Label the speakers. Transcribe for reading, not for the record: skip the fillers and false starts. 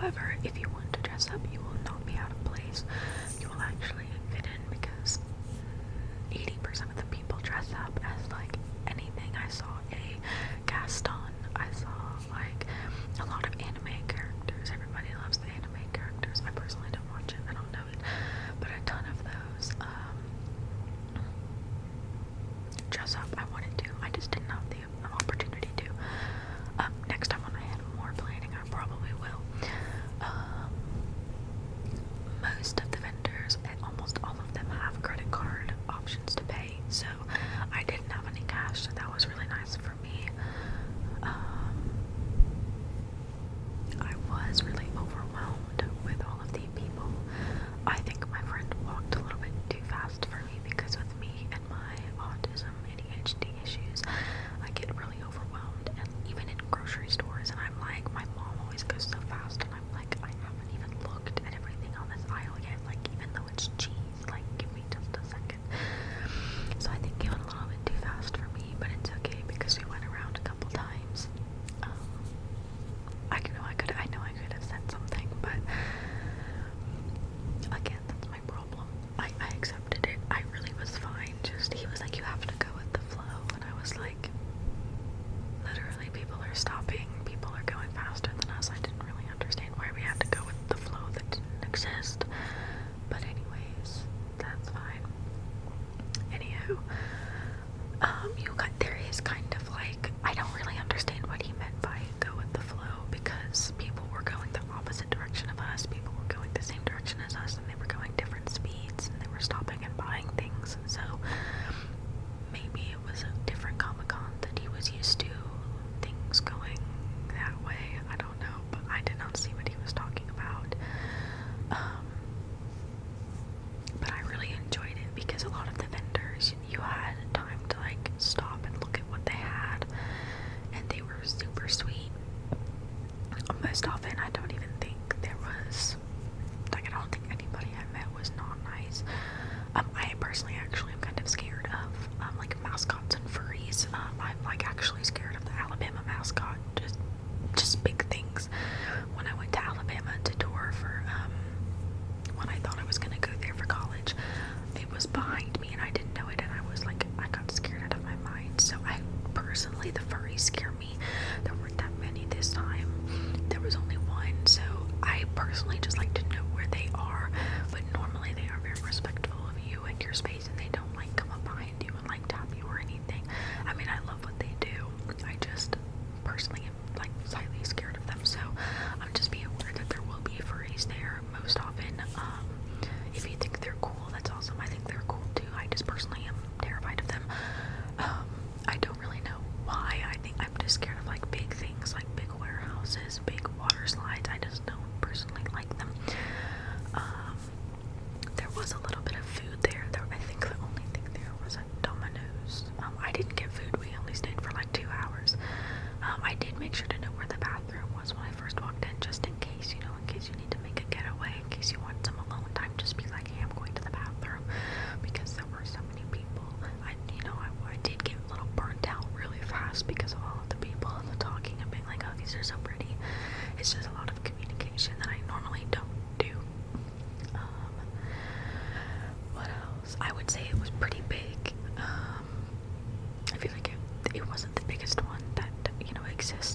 Speaker 1: However, if you want to dress up, you will not be out of place. You will actually fit in because 80% of the people dress up as like anything. I saw a Gaston. I saw like a lot of anime characters. Everybody loves the anime characters. I personally don't watch it. I don't know it, but a ton of those. Dress up. I wanted to. I just didn't have the opportunity to. Next time when I had more planning, I probably will. Most of the vendors, and almost all of them, have credit card options to pay, so I didn't have any cash, so that was really nice for me. I was really overwhelmed with all of the people. I think my friend walked a little bit too fast for me because with me and my autism, ADHD issues, I get really overwhelmed, and even in grocery stores, and I'm like, my mom always goes so fast, and I'm like, I haven't even looked at everything on this aisle yet, like, even though it's cheese, like, give me just a second. So I think it went a little bit too fast for me, but it's okay because we went around a couple times. I know I could have said something, but again, that's my problem. I accepted it. I really was fine. Just, he was like, you have to go with the flow, and I was like, literally, people are stopping, people are going faster than us. I didn't really understand why we had to go with the flow that didn't exist. But anyways, that's fine. Anywho, there is kind of like, I don't really understand what he meant by go with the flow, because people were going the opposite direction of us, people were going the same direction as us, and they were going different speeds, and they were stopping and buying things, so maybe it was a different ComicCon that he was used to, things going that way. I don't know, but I did not see what he was talking about. But I really enjoyed it because a lot of the vendors, you had time to like stop and look at what they had, and they were super sweet. Most often, I don't even think there was, like, I don't think anybody I met was not nice. I personally actually am kind of scared of like mascots and furries. I'm like actually scared of the Alabama mascot, just big things. When I went to Alabama to tour for when I thought I was gonna go there for college, it was behind me and I didn't know it, and I was like, I got scared out of my mind. So I personally, the furries scare me. There weren't that many this time. There was only one, so I personally just like to know where they are, but normally they are very respectful of you and your space, and they don't like come up behind you and like tap you or anything. I mean, I love what they do. I just personally am like slightly scared of them, so I'm just be aware that there will be furries there most often. If you think they're cool, that's awesome. I think they're cool too. I just personally am terrified of them. I don't really know why. I think I'm just scared of like big things, like big warehouses, big water slides. I just don't personally like them. There was a little bit of food there. I think the only thing there was a Domino's. I didn't get food. We only stayed for like 2 hours. I did make sure to know where the bathroom was when I first walked in, just in case, in case you need to make a getaway, in case you want some alone time, just be like, hey, I'm going to the bathroom, because there were so many people. I did get a little burnt out really fast because of all of the people and the talking and being like, oh, these are so pretty. It's just a lot of communication that I normally don't do. What else? I would say it was pretty big. I feel like it wasn't the biggest one that, exists.